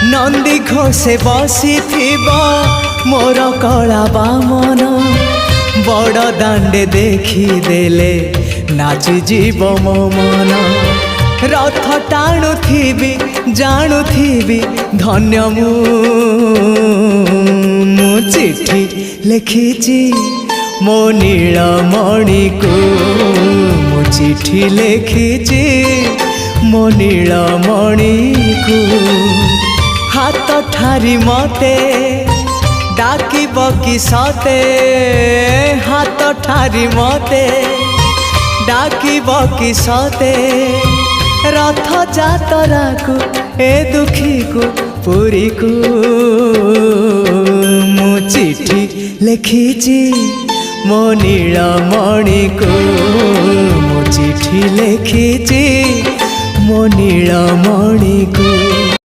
नंदी घोषे बसी मोर कला बामन बड़ दांडे देखी देले नाची जीव मो मन रथ टाणु थी जानु थी धन्य मु चिट्ठी लिखिची मो नीलमणि को मु चिट्ठी लिखिची मो नीलमणि को हाथ ठारी मते डाकिब कि सते हाथ ठारी मते डाकिब कि सते रथ जातरा को ए दुखी को पुरी को मु चिट्ठी लिखिची मो नीलमणि को मु चिट्ठी लिखिची मो नीलमणि को।